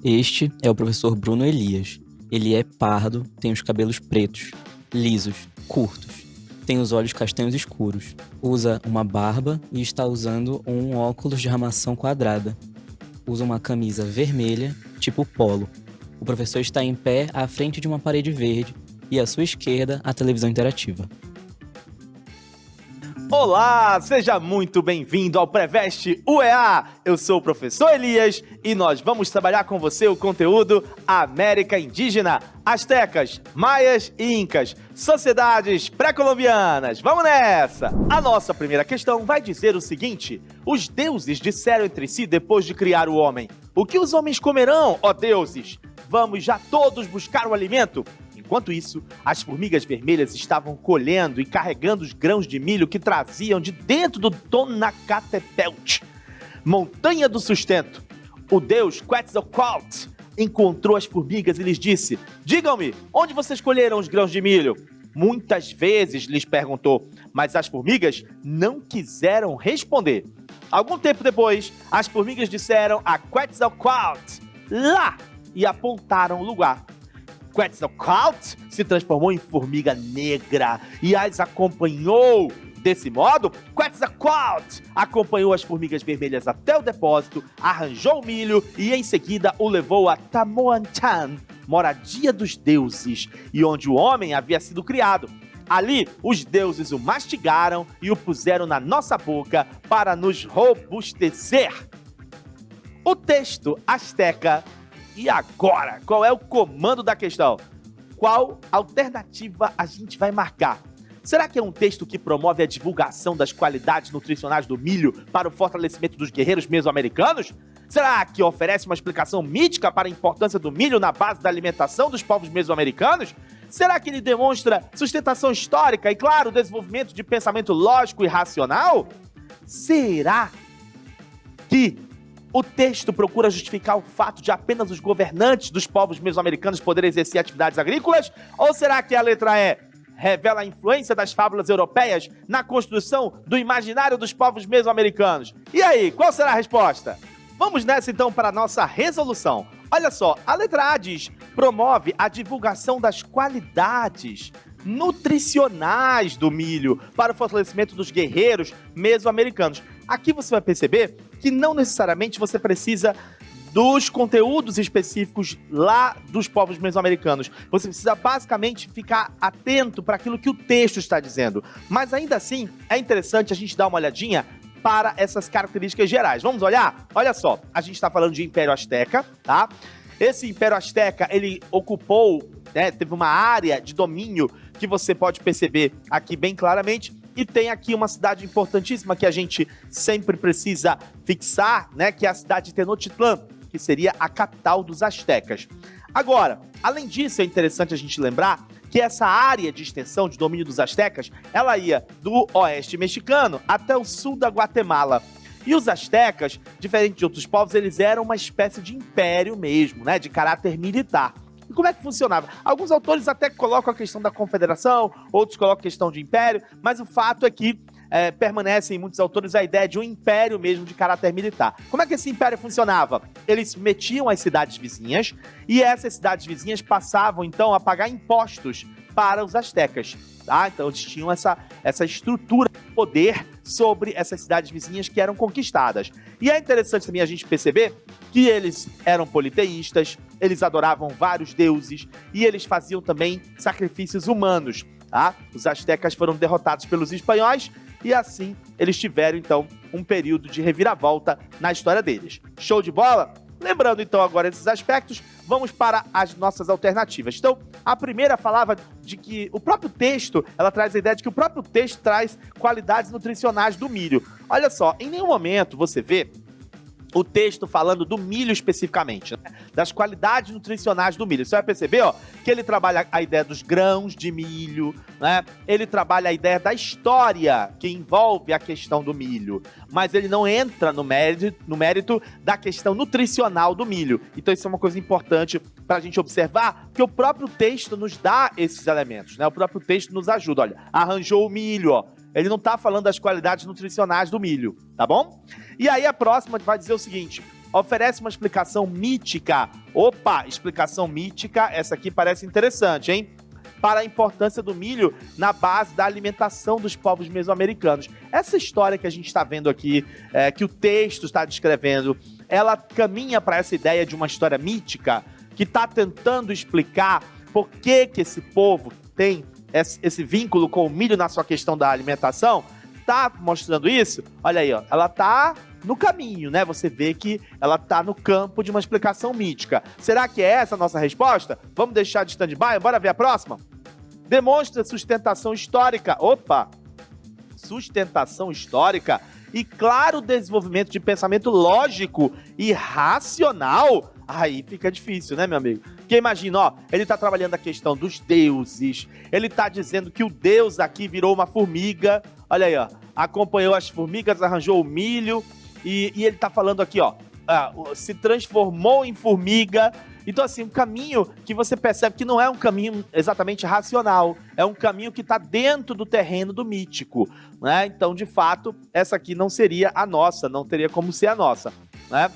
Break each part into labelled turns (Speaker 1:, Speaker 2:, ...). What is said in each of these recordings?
Speaker 1: Este é o professor Bruno Elias. Ele é pardo, tem os cabelos pretos, lisos, curtos. Tem os olhos castanhos escuros. Usa uma barba e está usando um óculos de armação quadrada. Usa uma camisa vermelha, tipo polo. O professor está em pé à frente de uma parede verde e à sua esquerda a televisão interativa.
Speaker 2: Olá, seja muito bem-vindo ao Preveste UEA. Eu sou o professor Elias e nós vamos trabalhar com você o conteúdo América Indígena, Astecas, Maias e Incas, sociedades pré-colombianas. Vamos nessa! A nossa primeira questão vai dizer o seguinte: os deuses disseram entre si depois de criar o homem: o que os homens comerão, ó deuses? Vamos já todos buscar o alimento? Enquanto isso, as formigas vermelhas estavam colhendo e carregando os grãos de milho que traziam de dentro do Tonacatepelt, montanha do sustento. O deus Quetzalcoatl encontrou as formigas e lhes disse: digam-me, onde vocês colheram os grãos de milho? Muitas vezes lhes perguntou, mas as formigas não quiseram responder. Algum tempo depois, as formigas disseram a Quetzalcoatl: lá! E apontaram o lugar. Quetzalcoatl se transformou em formiga negra e as acompanhou. Desse modo, Quetzalcoatl acompanhou as formigas vermelhas até o depósito, arranjou o milho e em seguida o levou a Tamoanchan, moradia dos deuses, e onde o homem havia sido criado. Ali, os deuses o mastigaram e o puseram na nossa boca para nos robustecer. O texto asteca. E agora, qual é o comando da questão? Qual alternativa a gente vai marcar? Será que é um texto que promove a divulgação das qualidades nutricionais do milho para o fortalecimento dos guerreiros mesoamericanos? Será que oferece uma explicação mítica para a importância do milho na base da alimentação dos povos mesoamericanos? Será que ele demonstra sustentação histórica e, claro, desenvolvimento de pensamento lógico e racional? Será que o texto procura justificar o fato de apenas os governantes dos povos mesoamericanos poderem exercer atividades agrícolas? Ou será que a letra E revela a influência das fábulas europeias na construção do imaginário dos povos mesoamericanos? E aí, qual será a resposta? Vamos nessa então para a nossa resolução. Olha só, a letra A diz: promove a divulgação das qualidades nutricionais do milho para o fortalecimento dos guerreiros mesoamericanos. Aqui você vai perceber que não necessariamente você precisa dos conteúdos específicos lá dos povos mesoamericanos. Você precisa basicamente ficar atento para aquilo que o texto está dizendo. Mas ainda assim, é interessante a gente dar uma olhadinha para essas características gerais. Vamos olhar? Olha só, a gente está falando de Império Azteca, tá? Esse Império Azteca, ele ocupou, teve uma área de domínio que você pode perceber aqui bem claramente. E tem aqui uma cidade importantíssima que a gente sempre precisa fixar, que é a cidade de Tenochtitlán, que seria a capital dos astecas. Agora, além disso, é interessante a gente lembrar que essa área de extensão de domínio dos astecas, ela ia do oeste mexicano até o sul da Guatemala. E os astecas, diferente de outros povos, eles eram uma espécie de império mesmo, de caráter militar. E como é que funcionava? Alguns autores até colocam a questão da confederação, outros colocam a questão de império, mas o fato é que permanece em muitos autores a ideia de um império mesmo de caráter militar. Como é que esse império funcionava? Eles metiam as cidades vizinhas e essas cidades vizinhas passavam então a pagar impostos para os astecas. Tá? Então eles tinham essa estrutura de poder sobre essas cidades vizinhas que eram conquistadas. E é interessante também a gente perceber que eles eram politeístas, eles adoravam vários deuses e eles faziam também sacrifícios humanos. Tá? Os astecas foram derrotados pelos espanhóis e assim eles tiveram então um período de reviravolta na história deles. Show de bola? Lembrando então agora esses aspectos, vamos para as nossas alternativas. Então, a primeira falava de que o próprio texto, ela traz a ideia de que o próprio texto traz qualidades nutricionais do milho. Olha só, em nenhum momento você vê o texto falando do milho especificamente, né? Das qualidades nutricionais do milho. Você vai perceber, ó, que ele trabalha a ideia dos grãos de milho, né? Ele trabalha a ideia da história que envolve a questão do milho, mas ele não entra no mérito da questão nutricional do milho. Então isso é uma coisa importante para a gente observar, que o próprio texto nos dá esses elementos, né? O próprio texto nos ajuda. Olha, arranjou o milho, ó. Ele não tá falando das qualidades nutricionais do milho, tá bom? E aí a próxima vai dizer o seguinte: oferece uma explicação mítica. Opa, explicação mítica, essa aqui parece interessante, hein? Para a importância do milho na base da alimentação dos povos mesoamericanos. Essa história que a gente está vendo aqui, que o texto está descrevendo, ela caminha para essa ideia de uma história mítica que está tentando explicar por que esse povo tem esse vínculo com o milho na sua questão da alimentação. Tá mostrando isso? Olha aí, ó, ela tá no caminho, né? Você vê que ela tá no campo de uma explicação mítica. Será que é essa a nossa resposta? Vamos deixar de stand-by? Bora ver a próxima? Demonstra sustentação histórica. Opa! Sustentação histórica e claro desenvolvimento de pensamento lógico e racional. Aí fica difícil, né, meu amigo? Porque imagina, ó, ele tá trabalhando a questão dos deuses, ele tá dizendo que o deus aqui virou uma formiga, olha aí, ó, acompanhou as formigas, arranjou o milho, e ele tá falando aqui, ó, se transformou em formiga. Então, assim, um caminho que você percebe que não é um caminho exatamente racional, é um caminho que está dentro do terreno do mítico, né? Então, de fato, essa aqui não seria a nossa, não teria como ser a nossa, né?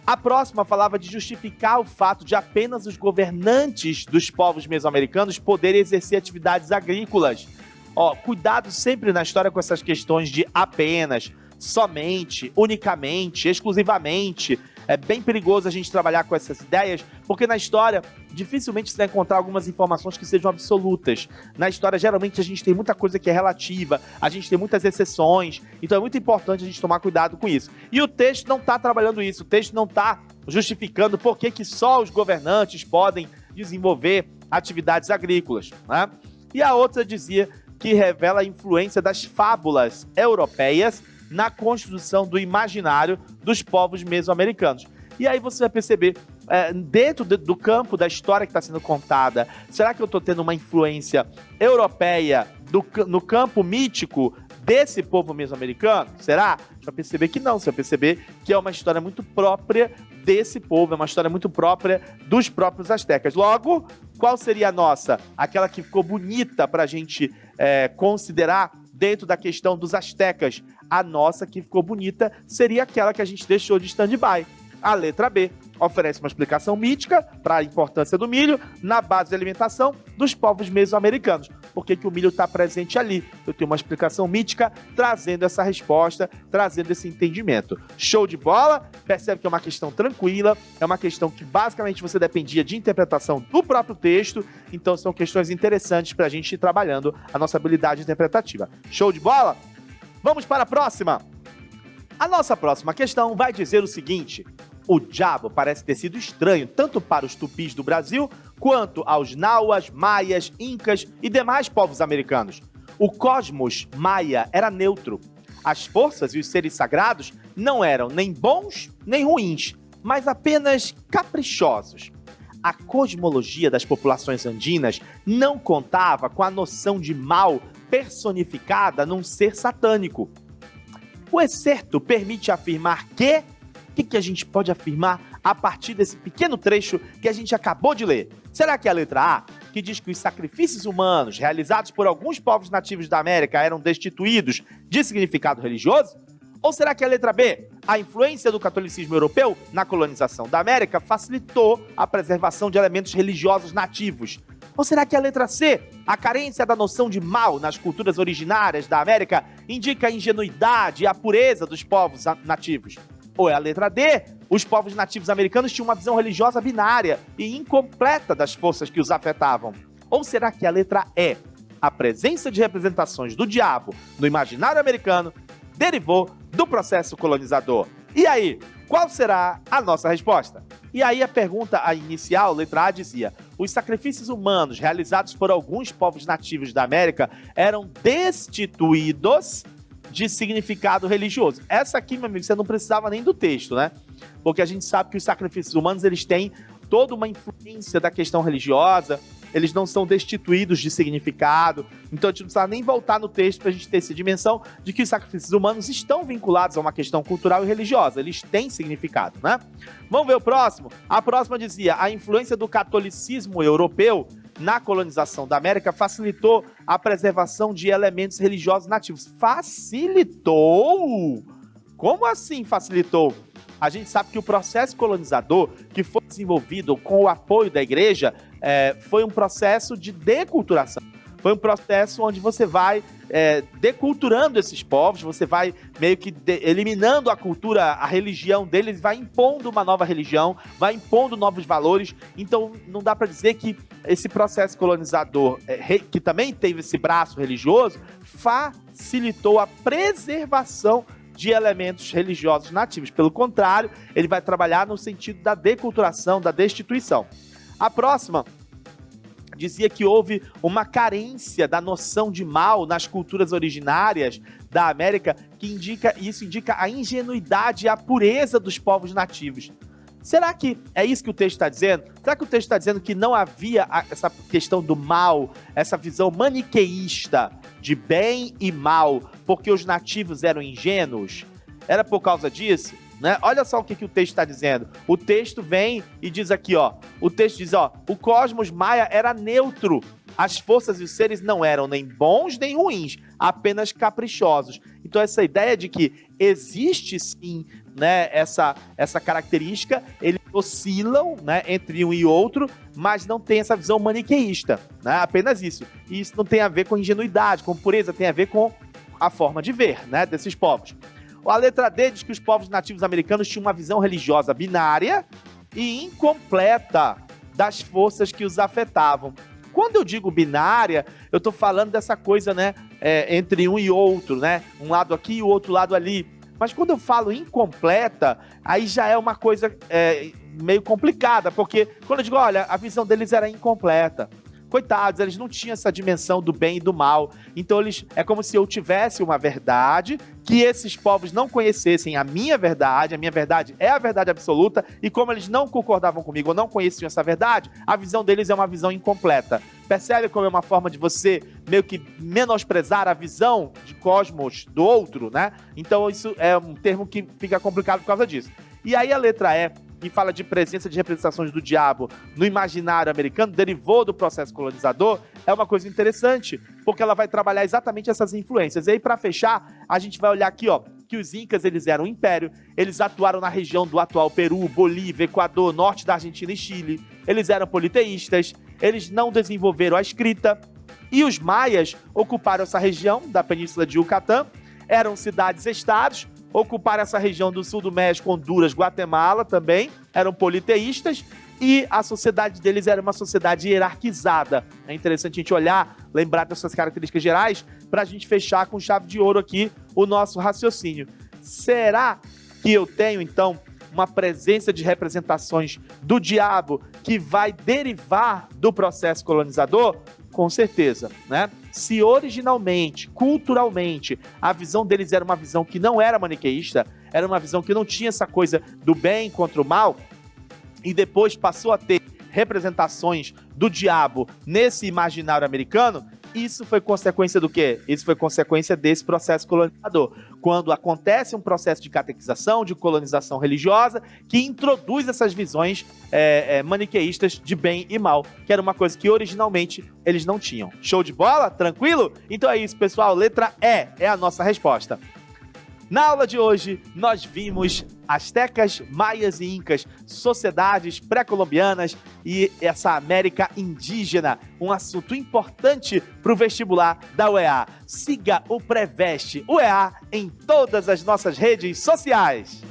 Speaker 2: A próxima falava de justificar o fato de apenas os governantes dos povos mesoamericanos poderem exercer atividades agrícolas. Ó, cuidado sempre na história com essas questões de apenas, somente, unicamente, exclusivamente. É bem perigoso a gente trabalhar com essas ideias, porque na história dificilmente você vai encontrar algumas informações que sejam absolutas. Na história, geralmente, a gente tem muita coisa que é relativa, a gente tem muitas exceções, então é muito importante a gente tomar cuidado com isso. E o texto não está trabalhando isso, o texto não está justificando por que só os governantes podem desenvolver atividades agrícolas, né? E a outra dizia que revela a influência das fábulas europeias na construção do imaginário dos povos mesoamericanos. E aí você vai perceber, dentro do campo da história que está sendo contada, será que eu estou tendo uma influência europeia no campo mítico desse povo mesoamericano? Será? Você vai perceber que não, você vai perceber que é uma história muito própria desse povo, é uma história muito própria dos próprios astecas. Logo, qual seria a nossa? Aquela que ficou bonita para a gente considerar dentro da questão dos astecas. A nossa que ficou bonita seria aquela que a gente deixou de stand-by. A letra B oferece uma explicação mítica para a importância do milho na base de alimentação dos povos mesoamericanos. Por que o milho está presente ali? Eu tenho uma explicação mítica trazendo essa resposta, trazendo esse entendimento. Show de bola? Percebe que é uma questão tranquila, é uma questão que basicamente você dependia de interpretação do próprio texto, então são questões interessantes para a gente ir trabalhando a nossa habilidade interpretativa. Show de bola? Vamos para a próxima! A nossa próxima questão vai dizer o seguinte: o diabo parece ter sido estranho tanto para os tupis do Brasil quanto aos nauas, maias, incas e demais povos americanos. O cosmos maia era neutro. As forças e os seres sagrados não eram nem bons nem ruins, mas apenas caprichosos. A cosmologia das populações andinas não contava com a noção de mal personificada num ser satânico. O excerto permite afirmar que... O que a gente pode afirmar a partir desse pequeno trecho que a gente acabou de ler? Será que é a letra A, que diz que os sacrifícios humanos realizados por alguns povos nativos da América eram destituídos de significado religioso? Ou será que é a letra B, a influência do catolicismo europeu na colonização da América facilitou a preservação de elementos religiosos nativos? Ou será que a letra C, a carência da noção de mal nas culturas originárias da América, indica a ingenuidade e a pureza dos povos nativos? Ou é a letra D, os povos nativos americanos tinham uma visão religiosa binária e incompleta das forças que os afetavam? Ou será que a letra E, a presença de representações do diabo no imaginário americano, derivou do processo colonizador? E aí, qual será a nossa resposta? E aí a pergunta inicial, letra A, dizia: os sacrifícios humanos realizados por alguns povos nativos da América eram destituídos de significado religioso. Essa aqui, meu amigo, você não precisava nem do texto, né? Porque a gente sabe que os sacrifícios humanos, eles têm toda uma influência da questão religiosa, eles não são destituídos de significado, então a gente não precisa nem voltar no texto para a gente ter essa dimensão de que os sacrifícios humanos estão vinculados a uma questão cultural e religiosa, eles têm significado, né? Vamos ver o próximo? A próxima dizia: a influência do catolicismo europeu na colonização da América facilitou a preservação de elementos religiosos nativos. Facilitou? Como assim facilitou? A gente sabe que o processo colonizador, que foi desenvolvido com o apoio da igreja, foi um processo de deculturação. Foi um processo onde você vai deculturando esses povos, você vai meio que eliminando a cultura, a religião deles, vai impondo uma nova religião, vai impondo novos valores. Então não dá para dizer que esse processo colonizador, que também teve esse braço religioso, facilitou a preservação de elementos religiosos nativos. Pelo contrário, ele vai trabalhar no sentido da deculturação, da destituição. A próxima dizia que houve uma carência da noção de mal nas culturas originárias da América, isso indica a ingenuidade e a pureza dos povos nativos. Será que é isso que o texto está dizendo? Será que o texto está dizendo que não havia essa questão do mal, essa visão maniqueísta de bem e mal, porque os nativos eram ingênuos? Era por causa disso? Né? Olha só o que o texto está dizendo. O texto vem e diz aqui, ó. O texto diz, ó, o cosmos maia era neutro. As forças e os seres não eram nem bons nem ruins, apenas caprichosos. Então essa ideia de que existe sim, né, essa característica, eles oscilam, né, entre um e outro, mas não tem essa visão maniqueísta, né, apenas isso. E isso não tem a ver com ingenuidade, com pureza, tem a ver com a forma de ver, né, desses povos. A letra D diz que os povos nativos americanos tinham uma visão religiosa binária e incompleta das forças que os afetavam. Quando eu digo binária, eu tô falando dessa coisa, né, entre um e outro, né, um lado aqui e o outro lado ali. Mas quando eu falo incompleta, aí já é uma coisa meio complicada, porque quando eu digo, olha, a visão deles era incompleta. Coitados, eles não tinham essa dimensão do bem e do mal. Então é como se eu tivesse uma verdade, que esses povos não conhecessem a minha verdade é a verdade absoluta, e como eles não concordavam comigo ou não conheciam essa verdade, a visão deles é uma visão incompleta. Percebe como é uma forma de você meio que menosprezar a visão de cosmos do outro, né? Então isso é um termo que fica complicado por causa disso. E aí a letra E, que fala de presença de representações do diabo no imaginário americano, derivou do processo colonizador, é uma coisa interessante, porque ela vai trabalhar exatamente essas influências. E aí, para fechar, a gente vai olhar aqui, ó, que os incas, eles eram um império, eles atuaram na região do atual Peru, Bolívia, Equador, norte da Argentina e Chile, eles eram politeístas, eles não desenvolveram a escrita, e os maias ocuparam essa região da Península de Yucatán, eram cidades-estados, ocuparam essa região do sul do México, Honduras, Guatemala também, eram politeístas, e a sociedade deles era uma sociedade hierarquizada. É interessante a gente olhar, lembrar dessas características gerais, para a gente fechar com chave de ouro aqui o nosso raciocínio. Será que eu tenho, então, uma presença de representações do diabo que vai derivar do processo colonizador? Com certeza, né? Se originalmente, culturalmente, a visão deles era uma visão que não era maniqueísta, era uma visão que não tinha essa coisa do bem contra o mal, e depois passou a ter representações do diabo nesse imaginário americano, isso foi consequência do quê? Isso foi consequência desse processo colonizador. Quando acontece um processo de catequização, de colonização religiosa, que introduz essas visões maniqueístas de bem e mal, que era uma coisa que originalmente eles não tinham. Show de bola? Tranquilo? Então é isso, pessoal. Letra E é a nossa resposta. Na aula de hoje, nós vimos astecas, maias e incas, sociedades pré-colombianas e essa América indígena, um assunto importante para o vestibular da UEA. Siga o Preveste UEA em todas as nossas redes sociais.